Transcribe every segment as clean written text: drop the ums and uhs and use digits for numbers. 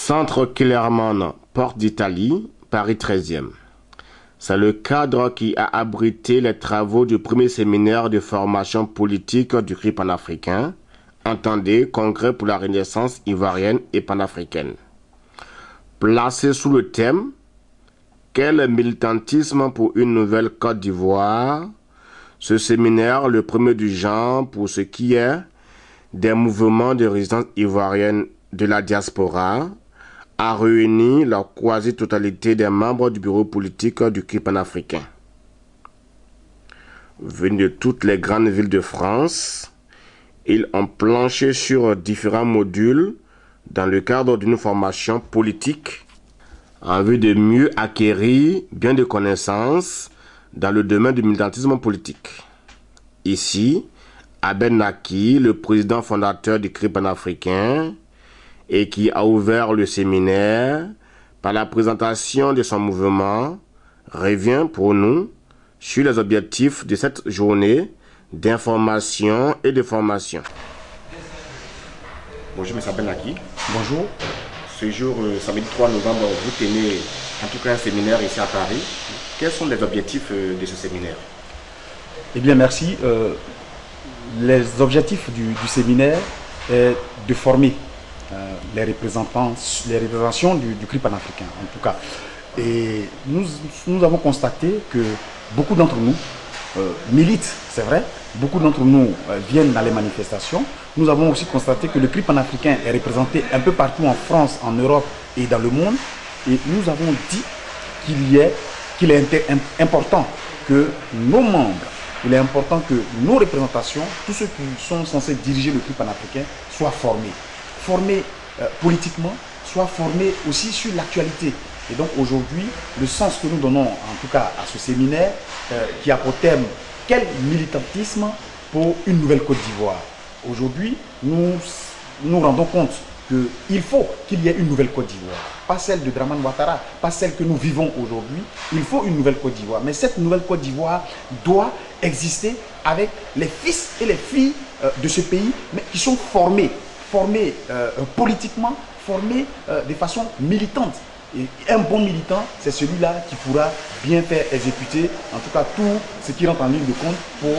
Centre Kellermann, Porte d'Italie, Paris 13e. C'est le cadre qui a abrité les travaux du premier séminaire de formation politique du CRI panafricain, entendez Congrès pour la Renaissance ivoirienne et panafricaine. Placé sous le thème « Quel militantisme pour une nouvelle Côte d'Ivoire ?» Ce séminaire, le premier du genre pour ce qui est des mouvements de résistance ivoirienne de la diaspora, a réuni la quasi-totalité des membres du bureau politique du CRI panafricain. Venus de toutes les grandes villes de France, ils ont planché sur différents modules dans le cadre d'une formation politique en vue de mieux acquérir bien des connaissances dans le domaine du militantisme politique. Ici, Abel Naki, le président fondateur du CRI panafricain, et qui a ouvert le séminaire par la présentation de son mouvement, revient pour nous sur les objectifs de cette journée d'information et de formation. Bonjour, M. Abel Naki. Bonjour. Ce jour, samedi 3 novembre, vous tenez en tout cas un séminaire ici à Paris. Quels sont les objectifs de ce séminaire? Eh bien, merci. Les objectifs du séminaire est de former les représentations du CRI panafricain, en tout cas. Et nous avons constaté que beaucoup d'entre nous militent, c'est vrai, beaucoup d'entre nous viennent dans les manifestations. Nous avons aussi constaté que le CRI panafricain est représenté un peu partout en France, en Europe et dans le monde. Et nous avons dit qu'il est important que nos membres, il est important que nos représentations, tous ceux qui sont censés diriger le CRI panafricain, soient formés. Formés politiquement, soient formés aussi sur l'actualité. Et donc aujourd'hui, le sens que nous donnons en tout cas à ce séminaire, qui a pour thème « Quel militantisme pour une nouvelle Côte d'Ivoire ?» Aujourd'hui, nous nous rendons compte qu'il faut qu'il y ait une nouvelle Côte d'Ivoire. Pas celle de Dramane Ouattara, pas celle que nous vivons aujourd'hui. Il faut une nouvelle Côte d'Ivoire. Mais cette nouvelle Côte d'Ivoire doit exister avec les fils et les filles de ce pays, mais qui sont formés politiquement, formés de façon militante. Et un bon militant, c'est celui-là qui pourra bien faire exécuter, en tout cas, tout ce qui rentre en ligne de compte pour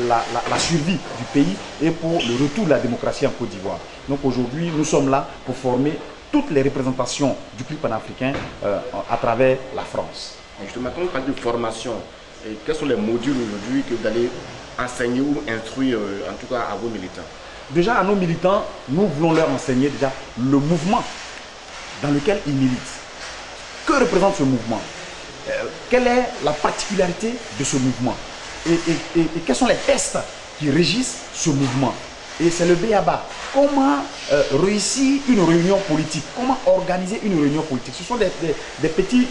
la survie du pays et pour le retour de la démocratie en Côte d'Ivoire. Donc aujourd'hui, nous sommes là pour former toutes les représentations du CRI panafricain à travers la France. Justement, quand on parle de formation, quels sont les modules aujourd'hui que vous allez enseigner ou instruire, en tout cas à vos militants? Déjà, à nos militants, nous voulons leur enseigner déjà le mouvement dans lequel ils militent. Que représente ce mouvement? Quelle est la particularité de ce mouvement? Et quels sont les tests qui régissent ce mouvement? Et c'est le b.a.-ba. Comment réussir une réunion politique? Comment organiser une réunion politique? Ce sont des petites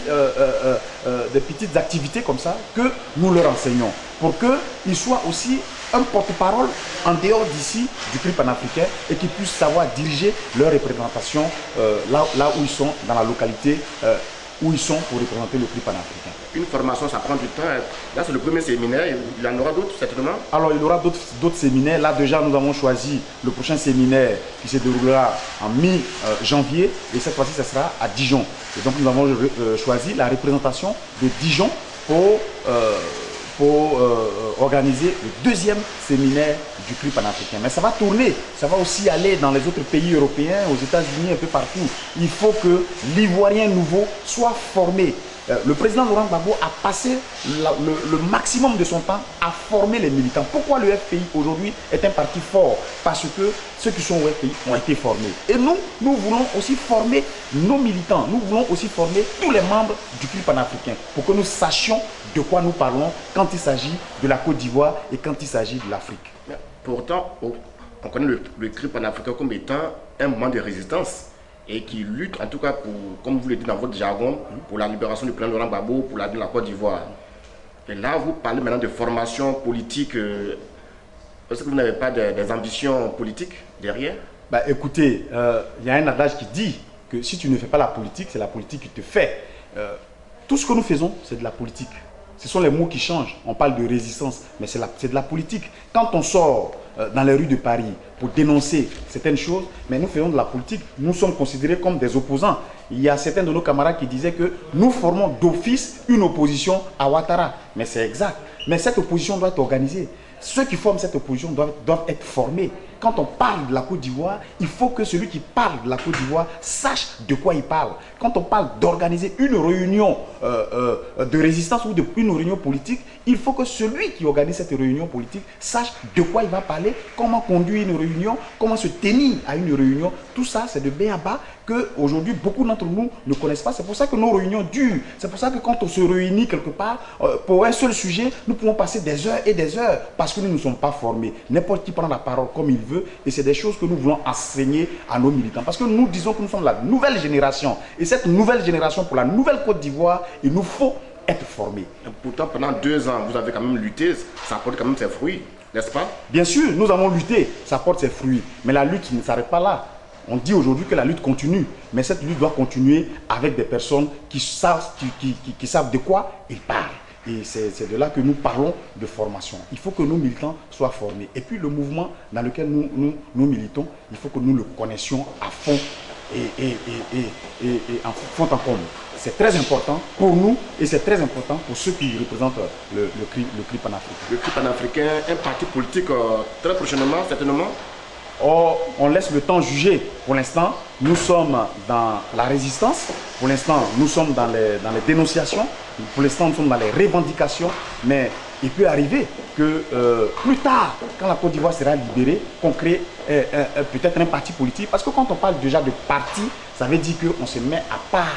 activités comme ça que nous leur enseignons pour qu'ils soient aussi un porte-parole en dehors d'ici du CRI panafricain et qu'ils puissent savoir diriger leur représentation là où ils sont, dans la localité où ils sont pour représenter le CRI panafricain. Une formation, ça prend du temps. Là, c'est le premier séminaire. Il y en aura d'autres, certainement? Alors, il y aura d'autres séminaires. Là, déjà, nous avons choisi le prochain séminaire qui se déroulera en mi-janvier. Et cette fois-ci, ce sera à Dijon. Et donc, nous avons choisi la représentation de Dijon pour organiser le deuxième séminaire du CRI panafricain. Mais ça va tourner, ça va aussi aller dans les autres pays européens, aux États-Unis, un peu partout. Il faut que l'Ivoirien nouveau soit formé. Le président Laurent Gbagbo a passé le maximum de son temps à former les militants. Pourquoi le FPI aujourd'hui est un parti fort? Parce que ceux qui sont au FPI ont été formés. Et nous voulons aussi former nos militants. Nous voulons aussi former tous les membres du CRI panafricain pour que nous sachions de quoi nous parlons quand il s'agit de la Côte d'Ivoire et quand il s'agit de l'Afrique. Pourtant, on connaît le CRI panafricain comme étant un mouvement de résistance et qui lutte, en tout cas, pour, comme vous le dites dans votre jargon, pour la libération du président Laurent Gbagbo, pour la Côte d'Ivoire. Et là, vous parlez maintenant de formation politique. Est-ce que vous n'avez pas des ambitions politiques derrière? Écoutez, il y a un adage qui dit que si tu ne fais pas la politique, c'est la politique qui te fait. Tout ce que nous faisons, c'est de la politique. Ce sont les mots qui changent. On parle de résistance, mais c'est de la politique. Quand on sort dans les rues de Paris pour dénoncer certaines choses, mais nous faisons de la politique, nous sommes considérés comme des opposants. Il y a certains de nos camarades qui disaient que nous formons d'office une opposition à Ouattara. Mais c'est exact. Mais cette opposition doit être organisée. Ceux qui forment cette opposition doivent être formés. Quand on parle de la Côte d'Ivoire, il faut que celui qui parle de la Côte d'Ivoire sache de quoi il parle. Quand on parle d'organiser une réunion de résistance ou une réunion politique, il faut que celui qui organise cette réunion politique sache de quoi il va parler, comment conduire une réunion, comment se tenir à une réunion. Tout ça, c'est de B à bas qu'aujourd'hui, beaucoup d'entre nous ne connaissent pas. C'est pour ça que nos réunions durent. C'est pour ça que quand on se réunit quelque part, pour un seul sujet, nous pouvons passer des heures et des heures parce que nous ne sommes pas formés. N'importe qui prend la parole comme il veut et c'est des choses que nous voulons enseigner à nos militants. Parce que nous disons que nous sommes la nouvelle génération. Et cette nouvelle génération, pour la nouvelle Côte d'Ivoire, il nous faut être formés. Pourtant, pendant 2 ans, vous avez quand même lutté, ça porte quand même ses fruits, n'est-ce pas? Bien sûr, nous avons lutté, ça porte ses fruits. Mais la lutte ne s'arrête pas là. On dit aujourd'hui que la lutte continue, mais cette lutte doit continuer avec des personnes qui savent de quoi ils parlent. Et c'est de là que nous parlons de formation. Il faut que nos militants soient formés. Et puis le mouvement dans lequel nous militons, il faut que nous le connaissions à fond et en fond en comble. C'est très important pour nous et c'est très important pour ceux qui représentent le CRI panafricain. Le CRI panafricain, un parti politique très prochainement, certainement. Or, on laisse le temps juger. Pour l'instant, nous sommes dans la résistance. Pour l'instant, nous sommes dans les dénonciations. Pour l'instant, nous sommes dans les revendications. Mais il peut arriver que plus tard, quand la Côte d'Ivoire sera libérée, qu'on crée peut-être un parti politique. Parce que quand on parle déjà de parti, ça veut dire qu'on se met à part.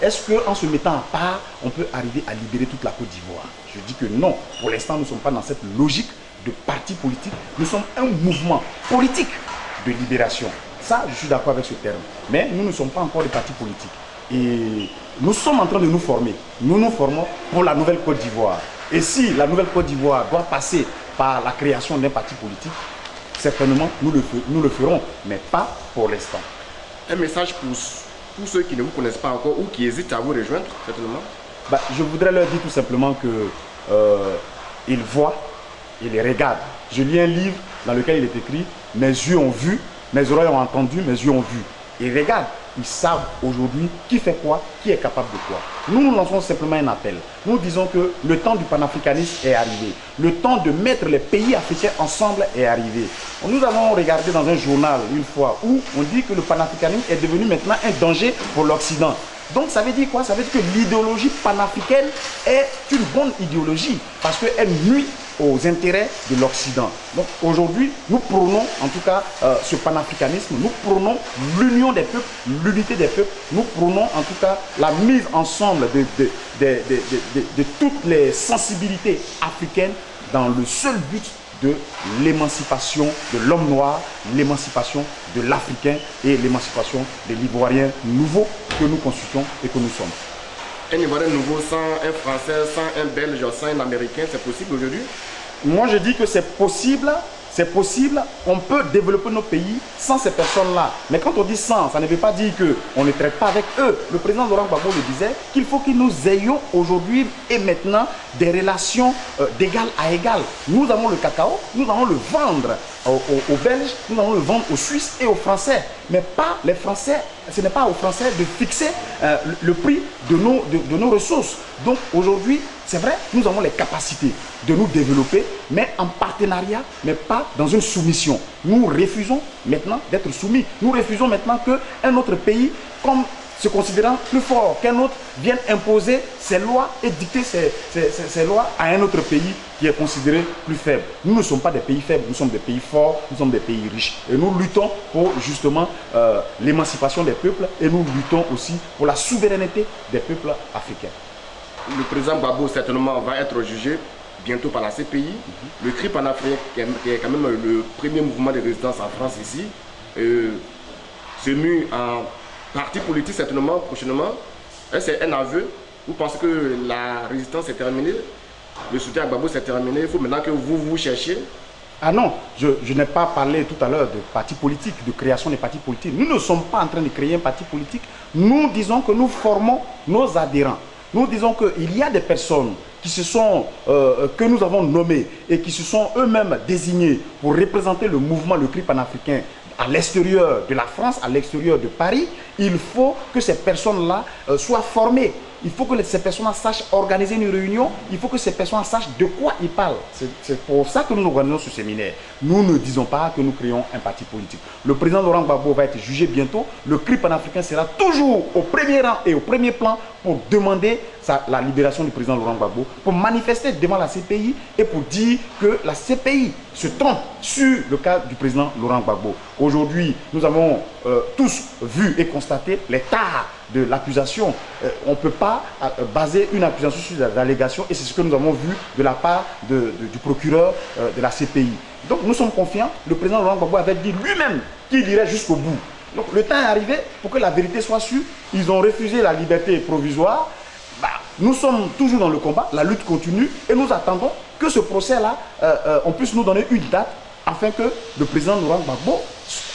Est-ce qu'en se mettant à part, on peut arriver à libérer toute la Côte d'Ivoire? Je dis que non. Pour l'instant, nous ne sommes pas dans cette logique de parti politique. Nous sommes un mouvement politique de libération. Ça, je suis d'accord avec ce terme. Mais nous ne sommes pas encore des partis politiques. Et nous sommes en train de nous former. Nous nous formons pour la nouvelle Côte d'Ivoire. Et si la nouvelle Côte d'Ivoire doit passer par la création d'un parti politique, certainement, nous le ferons, mais pas pour l'instant. Un message pour ceux qui ne vous connaissent pas encore ou qui hésitent à vous rejoindre, certainement. Je voudrais leur dire tout simplement qu'ils voient et les regardent. Je lis un livre dans lequel il est écrit « Mes yeux ont vu, mes oreilles ont entendu, mes yeux ont vu ». Ils regardent, ils savent aujourd'hui qui fait quoi, qui est capable de quoi. Nous lançons simplement un appel. Nous disons que le temps du panafricanisme est arrivé. Le temps de mettre les pays africains ensemble est arrivé. Nous avons regardé dans un journal une fois où on dit que le panafricanisme est devenu maintenant un danger pour l'Occident. Donc ça veut dire quoi? Ça veut dire que l'idéologie panafricaine est une bonne idéologie parce qu'elle nuit aux intérêts de l'Occident. Donc aujourd'hui, nous prônons en tout cas ce panafricanisme, nous prônons l'union des peuples, l'unité des peuples, nous prônons en tout cas la mise ensemble de toutes les sensibilités africaines dans le seul but de l'émancipation de l'homme noir, l'émancipation de l'Africain et l'émancipation de l'Ivoirien nouveau que nous constituons et que nous sommes. Un Ivoirien nouveau sans un Français, sans un Belge, sans un Américain, c'est possible aujourd'hui? Moi je dis que c'est possible. C'est possible, on peut développer nos pays sans ces personnes-là. Mais quand on dit sans, ça ne veut pas dire qu'on ne traite pas avec eux. Le président Laurent Gbagbo le disait, qu'il faut que nous ayons aujourd'hui et maintenant des relations d'égal à égal. Nous avons le cacao, nous allons le vendre aux Belges, nous allons le vendre aux Suisses et aux Français. Mais pas les Français, ce n'est pas aux Français de fixer le prix de nos ressources. Donc aujourd'hui, c'est vrai, nous avons les capacités de nous développer, mais en partenariat, mais pas dans une soumission. Nous refusons maintenant d'être soumis. Nous refusons maintenant qu'un autre pays, comme se considérant plus fort qu'un autre, vienne imposer ses lois et dicter ses lois à un autre pays qui est considéré plus faible. Nous ne sommes pas des pays faibles, nous sommes des pays forts, nous sommes des pays riches. Et nous luttons pour justement l'émancipation des peuples et nous luttons aussi pour la souveraineté des peuples africains. Le président Gbagbo certainement va être jugé bientôt par la CPI. Le CRI panafricain, qui est quand même le premier mouvement de résistance en France ici, se mue en parti politique certainement prochainement. C'est un aveu. Vous pensez que la résistance est terminée? Le soutien à Gbagbo c'est terminé? Il faut maintenant que vous cherchiez? Ah non, je n'ai pas parlé tout à l'heure de parti politique, de création des partis politiques. Nous ne sommes pas en train de créer un parti politique. Nous disons que nous formons nos adhérents. Nous disons qu'il y a des personnes que nous avons nommés et qui se sont eux-mêmes désignés pour représenter le mouvement, le CRI panafricain à l'extérieur de la France, à l'extérieur de Paris, il faut que ces personnes-là soient formées. Il faut que ces personnes sachent organiser une réunion. Il faut que ces personnes sachent de quoi ils parlent. C'est pour ça que nous organisons ce séminaire. Nous ne disons pas que nous créons un parti politique. Le président Laurent Gbagbo va être jugé bientôt. Le CRI panafricain sera toujours au premier rang et au premier plan pour demander la libération du président Laurent Gbagbo, pour manifester devant la CPI et pour dire que la CPI se trompe sur le cas du président Laurent Gbagbo. Aujourd'hui, nous avons tous vu et constaté les tares de l'accusation. On ne peut pas baser une accusation sur des allégations et c'est ce que nous avons vu de la part du procureur de la CPI. Donc nous sommes confiants. Le président Laurent Gbagbo avait dit lui-même qu'il irait jusqu'au bout. Donc le temps est arrivé pour que la vérité soit sûre. Ils ont refusé la liberté provisoire. Nous sommes toujours dans le combat, la lutte continue et nous attendons que ce procès-là, on puisse nous donner une date afin que le président Laurent Gbagbo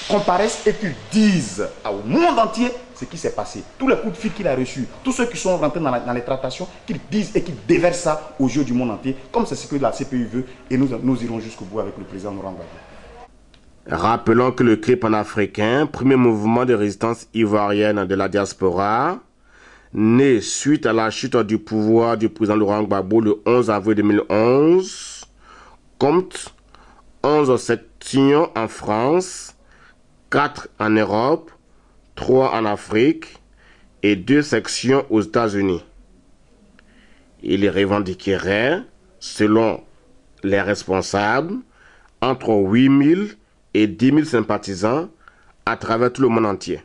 comparaisse et qu'il dise au monde entier ce qui s'est passé. Tous les coups de fil qu'il a reçus, tous ceux qui sont rentrés dans les tractations, qu'ils disent et qu'ils déversent ça aux yeux du monde entier, comme c'est ce que la CPI veut, et nous irons jusqu'au bout avec le président Laurent Gbagbo. Rappelons que le CRI panafricain, premier mouvement de résistance ivoirienne de la diaspora, né suite à la chute du pouvoir du président Laurent Gbagbo le 11 avril 2011, compte 11 sections en France, 4 en Europe, 3 en Afrique et 2 sections aux États-Unis. Il revendiquerait, selon les responsables, entre 8 000 et 10 000 sympathisants à travers tout le monde entier.